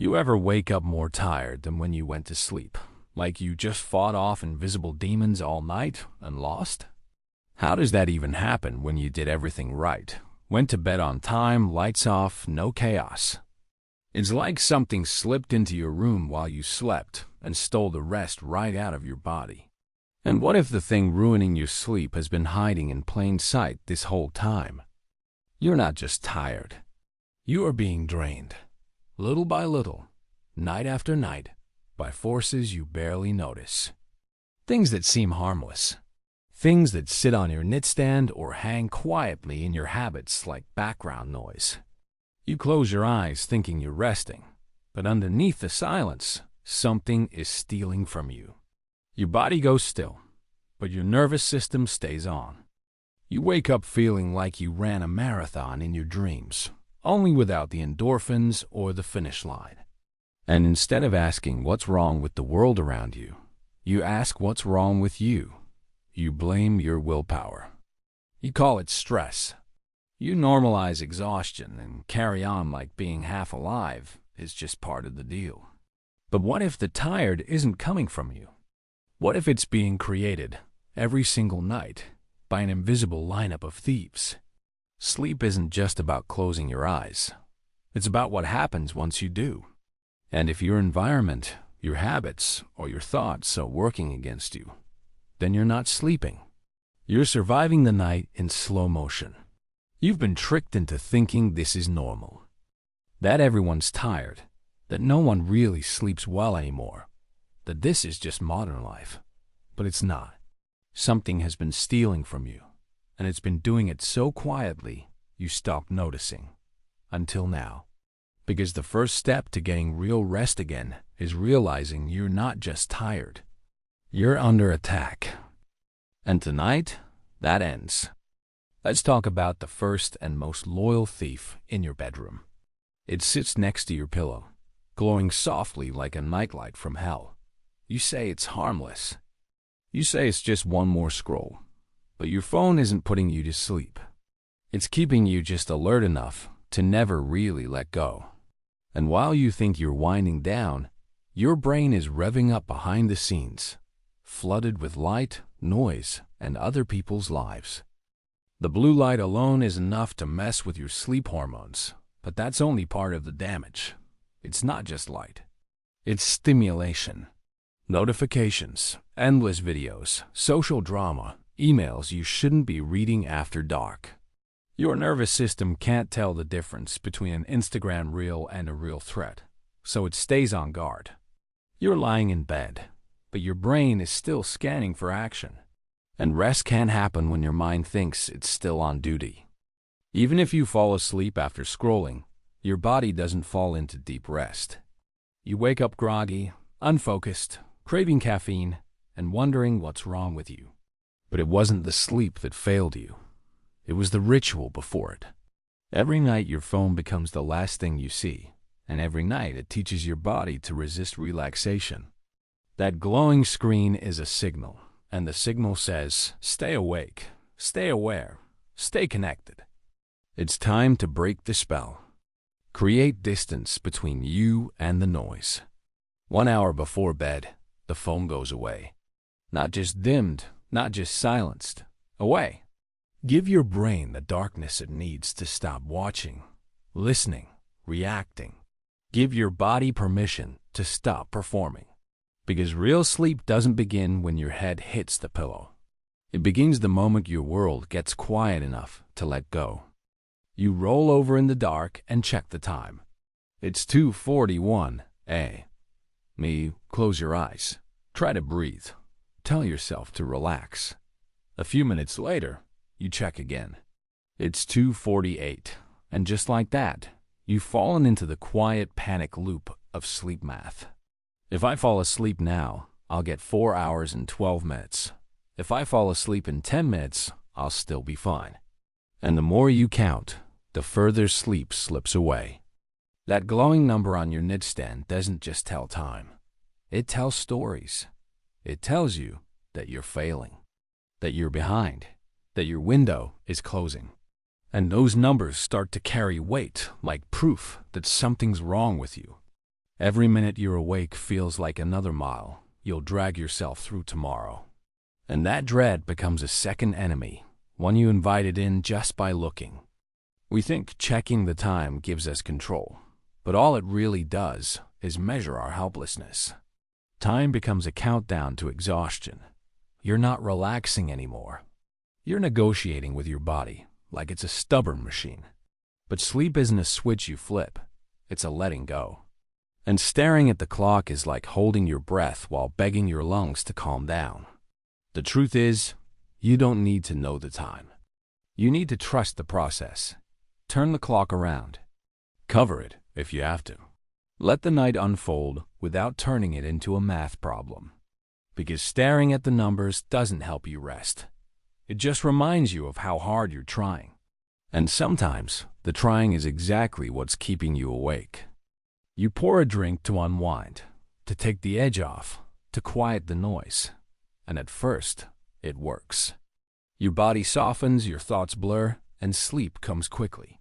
You ever wake up more tired than when you went to sleep? Like you just fought off invisible demons all night and lost? How does that even happen when you did everything right? Went to bed on time, lights off, no chaos. It's like something slipped into your room while you slept and stole the rest right out of your body. And what if the thing ruining your sleep has been hiding in plain sight this whole time? You're not just tired. You are being drained, little by little, night after night, by forces you barely notice. Things that seem harmless. Things that sit on your nightstand or hang quietly in your habits like background noise. You close your eyes thinking you're resting, but underneath the silence, something is stealing from you. Your body goes still, but your nervous system stays on. You wake up feeling like you ran a marathon in your dreams, only without the endorphins or the finish line. And instead of asking what's wrong with the world around you, you ask what's wrong with you. You blame your willpower. You call it stress. You normalize exhaustion and carry on like being half alive is just part of the deal. But what if the tired isn't coming from you? What if it's being created every single night by an invisible lineup of thieves? Sleep isn't just about closing your eyes. It's about what happens once you do. And if your environment, your habits, or your thoughts are working against you, then you're not sleeping. You're surviving the night in slow motion. You've been tricked into thinking this is normal. That everyone's tired, that no one really sleeps well anymore, that this is just modern life. But it's not. Something has been stealing from you, and it's been doing it so quietly you stopped noticing. Until now. Because the first step to getting real rest again is realizing you're not just tired. You're under attack. And tonight, that ends. Let's talk about the first and most loyal thief in your bedroom. It sits next to your pillow, glowing softly like a nightlight from hell. You say it's harmless. You say it's just one more scroll. But your phone isn't putting you to sleep. It's keeping you just alert enough to never really let go. And while you think you're winding down, your brain is revving up behind the scenes, flooded with light, noise, and other people's lives. The blue light alone is enough to mess with your sleep hormones, but that's only part of the damage. It's not just light. It's stimulation. Notifications, endless videos, social drama, emails you shouldn't be reading after dark. Your nervous system can't tell the difference between an Instagram reel and a real threat, so it stays on guard. You're lying in bed, but your brain is still scanning for action. And rest can't happen when your mind thinks it's still on duty. Even if you fall asleep after scrolling, your body doesn't fall into deep rest. You wake up groggy, unfocused, craving caffeine, and wondering what's wrong with you. But it wasn't the sleep that failed you. It was the ritual before it. Every night your phone becomes the last thing you see, and every night it teaches your body to resist relaxation. That glowing screen is a signal. And the signal says, stay awake, stay aware, stay connected. It's time to break the spell. Create distance between you and the noise. 1 hour before bed, the phone goes away. Not just dimmed, not just silenced. Away. Give your brain the darkness it needs to stop watching, listening, reacting. Give your body permission to stop performing. Because real sleep doesn't begin when your head hits the pillow. It begins the moment your world gets quiet enough to let go. You roll over in the dark and check the time. It's 2:41 a.m. Close your eyes. Try to breathe. Tell yourself to relax. A few minutes later, you check again. It's 2:48, and just like that, you've fallen into the quiet panic loop of sleep math. If I fall asleep now, I'll get 4 hours and 12 minutes. If I fall asleep in 10 minutes, I'll still be fine. And the more you count, the further sleep slips away. That glowing number on your nightstand doesn't just tell time. It tells stories. It tells you that you're failing, that you're behind, that your window is closing. And those numbers start to carry weight like proof that something's wrong with you. Every minute you're awake feels like another mile you'll drag yourself through tomorrow. And that dread becomes a second enemy, one you invited in just by looking. We think checking the time gives us control, but all it really does is measure our helplessness. Time becomes a countdown to exhaustion. You're not relaxing anymore. You're negotiating with your body like it's a stubborn machine. But sleep isn't a switch you flip, it's a letting go. And staring at the clock is like holding your breath while begging your lungs to calm down. The truth is, you don't need to know the time. You need to trust the process. Turn the clock around. Cover it if you have to. Let the night unfold without turning it into a math problem. Because staring at the numbers doesn't help you rest. It just reminds you of how hard you're trying. And sometimes, the trying is exactly what's keeping you awake. You pour a drink to unwind, to take the edge off, to quiet the noise. And at first, it works. Your body softens, your thoughts blur, and sleep comes quickly.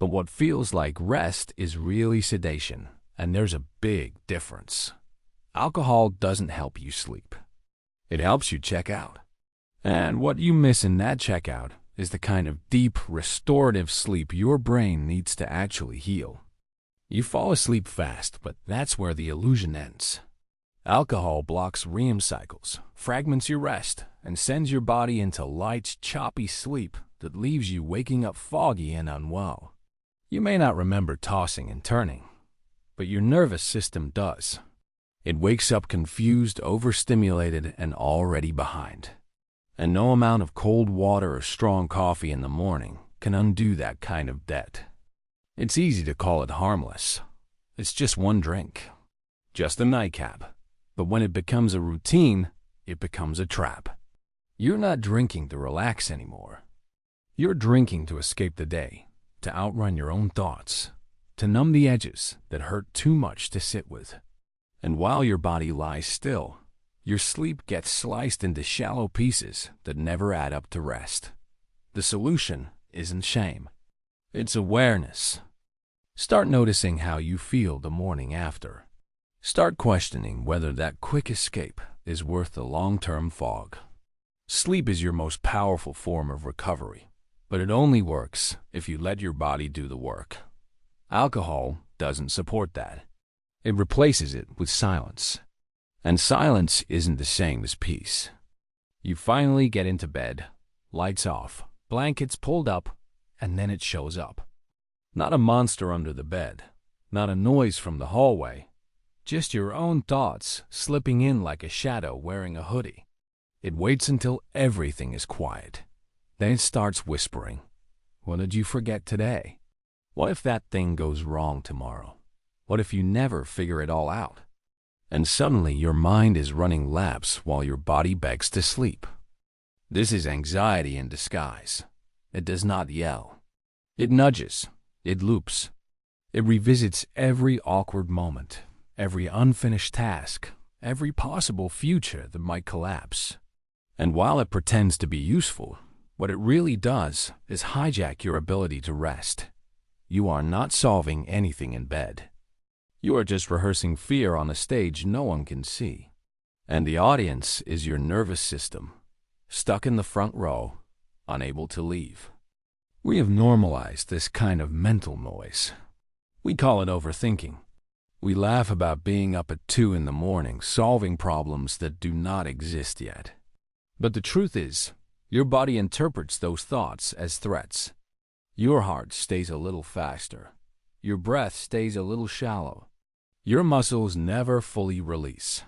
But what feels like rest is really sedation, and there's a big difference. Alcohol doesn't help you sleep. It helps you check out. And what you miss in that checkout is the kind of deep, restorative sleep your brain needs to actually heal. You fall asleep fast, but that's where the illusion ends. Alcohol blocks REM cycles, fragments your rest, and sends your body into light, choppy sleep that leaves you waking up foggy and unwell. You may not remember tossing and turning, but your nervous system does. It wakes up confused, overstimulated, and already behind. And no amount of cold water or strong coffee in the morning can undo that kind of debt. It's easy to call it harmless. It's just one drink, just a nightcap. But when it becomes a routine, it becomes a trap. You're not drinking to relax anymore. You're drinking to escape the day, to outrun your own thoughts, to numb the edges that hurt too much to sit with. And while your body lies still, your sleep gets sliced into shallow pieces that never add up to rest. The solution isn't shame. It's awareness. Start noticing how you feel the morning after. Start questioning whether that quick escape is worth the long-term fog. Sleep is your most powerful form of recovery, but it only works if you let your body do the work. Alcohol doesn't support that. It replaces it with silence. And silence isn't the same as peace. You finally get into bed, lights off, blankets pulled up, and then it shows up. Not a monster under the bed, not a noise from the hallway, just your own thoughts slipping in like a shadow wearing a hoodie. It waits until everything is quiet. Then it starts whispering. What did you forget today? What if that thing goes wrong tomorrow? What if you never figure it all out? And suddenly your mind is running laps while your body begs to sleep. This is anxiety in disguise. It does not yell. It nudges. It loops. It revisits every awkward moment, every unfinished task, every possible future that might collapse. And while it pretends to be useful, what it really does is hijack your ability to rest. You are not solving anything in bed. You are just rehearsing fear on a stage no one can see. And the audience is your nervous system, stuck in the front row, unable to leave. We have normalized this kind of mental noise. We call it overthinking. We laugh about being up at 2 in the morning solving problems that do not exist yet. But the truth is, your body interprets those thoughts as threats. Your heart stays a little faster. Your breath stays a little shallow. Your muscles never fully release.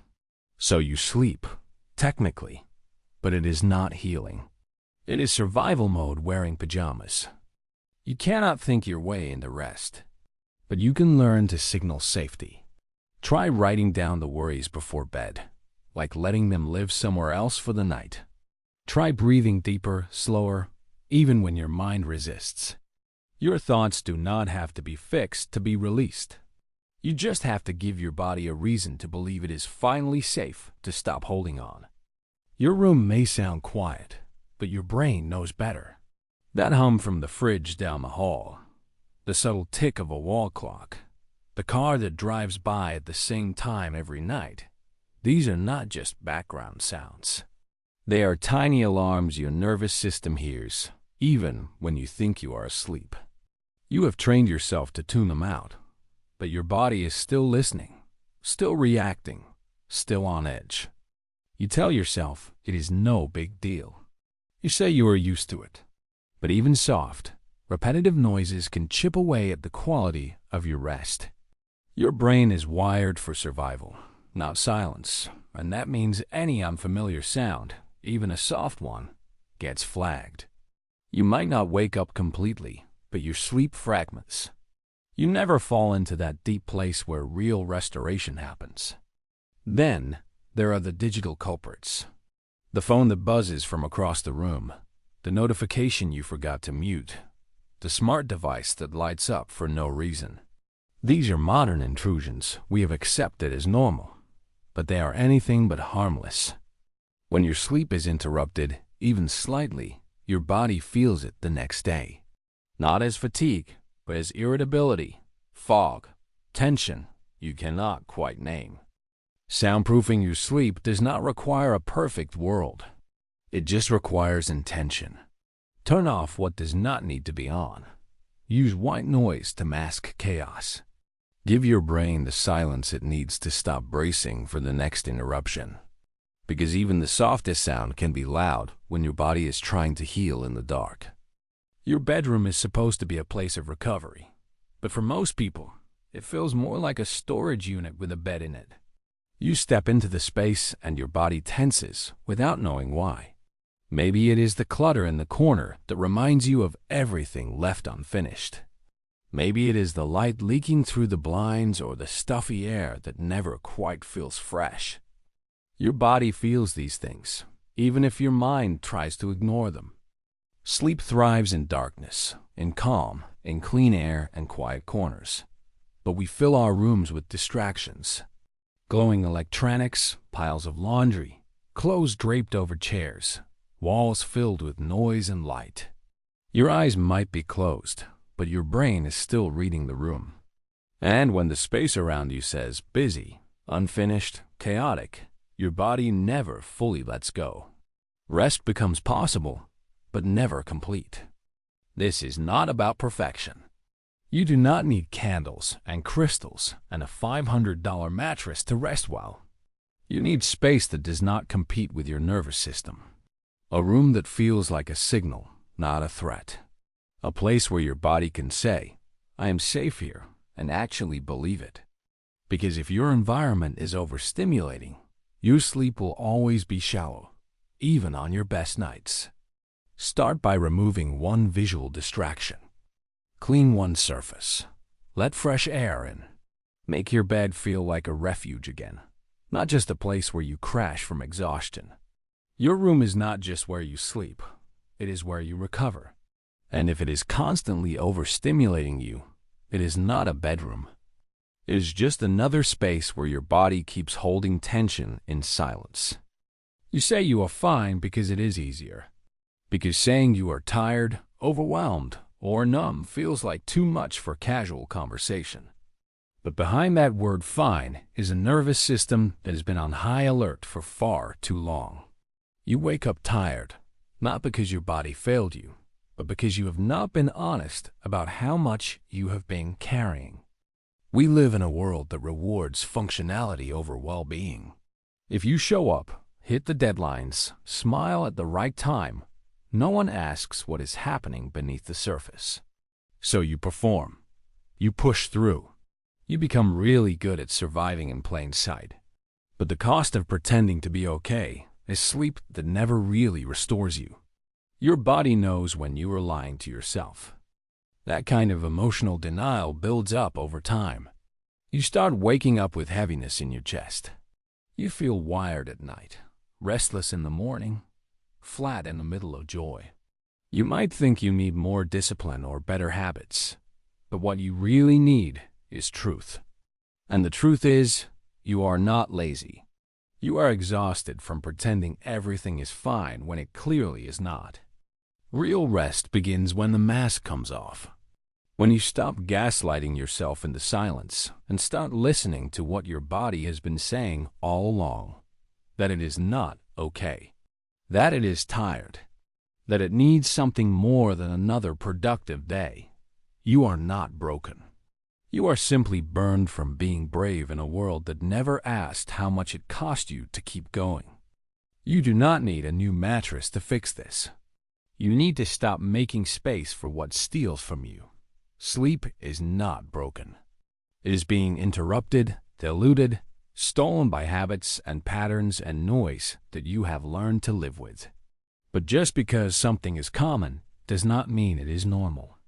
So you sleep, technically, but it is not healing. It is survival mode wearing pajamas. You cannot think your way into rest, but you can learn to signal safety. Try writing down the worries before bed, like letting them live somewhere else for the night. Try breathing deeper, slower, even when your mind resists. Your thoughts do not have to be fixed to be released. You just have to give your body a reason to believe it is finally safe to stop holding on. Your room may sound quiet, but your brain knows better. That hum from the fridge down the hall, the subtle tick of a wall clock, the car that drives by at the same time every night. These are not just background sounds. They are tiny alarms your nervous system hears, even when you think you are asleep. You have trained yourself to tune them out, but your body is still listening, still reacting, still on edge. You tell yourself it is no big deal. You say you are used to it. But even soft, repetitive noises can chip away at the quality of your rest. Your brain is wired for survival, not silence, and that means any unfamiliar sound, even a soft one, gets flagged. You might not wake up completely, but your sleep fragments. You never fall into that deep place where real restoration happens. Then, there are the digital culprits. The phone that buzzes from across the room, the notification you forgot to mute, the smart device that lights up for no reason. These are modern intrusions we have accepted as normal, but they are anything but harmless. When your sleep is interrupted, even slightly, your body feels it the next day. Not as fatigue, but as irritability, fog, tension you cannot quite name. Soundproofing your sleep does not require a perfect world. It just requires intention. Turn off what does not need to be on. Use white noise to mask chaos. Give your brain the silence it needs to stop bracing for the next interruption. Because even the softest sound can be loud when your body is trying to heal in the dark. Your bedroom is supposed to be a place of recovery, but for most people, it feels more like a storage unit with a bed in it. You step into the space and your body tenses without knowing why. Maybe it is the clutter in the corner that reminds you of everything left unfinished. Maybe it is the light leaking through the blinds or the stuffy air that never quite feels fresh. Your body feels these things, even if your mind tries to ignore them. Sleep thrives in darkness, in calm, in clean air and quiet corners. But we fill our rooms with distractions. Glowing electronics, piles of laundry, clothes draped over chairs, walls filled with noise and light. Your eyes might be closed, but your brain is still reading the room. And when the space around you says busy, unfinished, chaotic, your body never fully lets go. Rest becomes possible, but never complete. This is not about perfection. You do not need candles and crystals and a $500 mattress to rest well. You need space that does not compete with your nervous system. A room that feels like a signal, not a threat. A place where your body can say, I am safe here, and actually believe it. Because if your environment is overstimulating, your sleep will always be shallow, even on your best nights. Start by removing one visual distraction. Clean one surface. Let fresh air in. Make your bed feel like a refuge again, not just a place where you crash from exhaustion. Your room is not just where you sleep, it is where you recover. And if it is constantly overstimulating you, it is not a bedroom. It is just another space where your body keeps holding tension in silence. You say you are fine because it is easier. Because saying you are tired, overwhelmed, or numb feels like too much for casual conversation. But behind that word fine is a nervous system that has been on high alert for far too long. You wake up tired, not because your body failed you, but because you have not been honest about how much you have been carrying. We live in a world that rewards functionality over well-being. If you show up, hit the deadlines, smile at the right time, no one asks what is happening beneath the surface. So you perform. You push through. You become really good at surviving in plain sight. But the cost of pretending to be okay is sleep that never really restores you. Your body knows when you are lying to yourself. That kind of emotional denial builds up over time. You start waking up with heaviness in your chest. You feel wired at night, restless in the morning, flat in the middle of joy. You might think you need more discipline or better habits, but what you really need is truth. And the truth is, you are not lazy. You are exhausted from pretending everything is fine when it clearly is not. Real rest begins when the mask comes off. When you stop gaslighting yourself into silence and start listening to what your body has been saying all along, that it is not okay, that it is tired, that it needs something more than another productive day, you are not broken. You are simply burned from being brave in a world that never asked how much it cost you to keep going. You do not need a new mattress to fix this. You need to stop making space for what steals from you. Sleep is not broken. It is being interrupted, diluted, stolen by habits and patterns and noise that you have learned to live with. But just because something is common does not mean it is normal.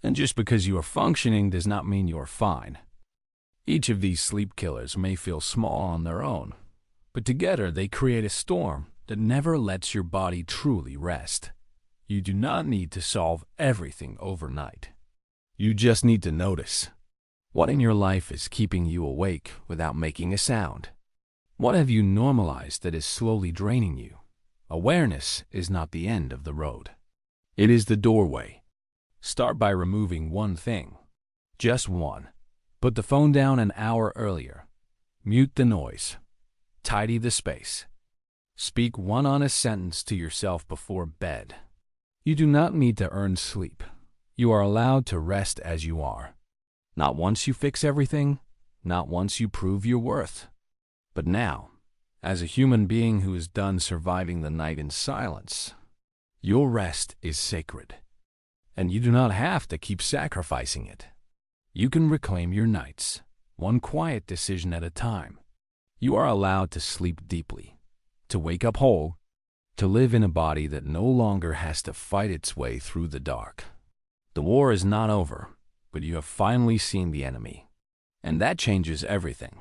And just because you are functioning does not mean you are fine. Each of these sleep killers may feel small on their own, but together they create a storm that never lets your body truly rest. You do not need to solve everything overnight. You just need to notice. What in your life is keeping you awake without making a sound? What have you normalized that is slowly draining you? Awareness is not the end of the road. It is the doorway. Start by removing one thing. Just one. Put the phone down an hour earlier. Mute the noise. Tidy the space. Speak one honest sentence to yourself before bed. You do not need to earn sleep. You are allowed to rest as you are. Not once you fix everything, not once you prove your worth. But now, as a human being who is done surviving the night in silence, your rest is sacred. And you do not have to keep sacrificing it. You can reclaim your nights, one quiet decision at a time. You are allowed to sleep deeply, to wake up whole, to live in a body that no longer has to fight its way through the dark. The war is not over, but you have finally seen the enemy. And that changes everything.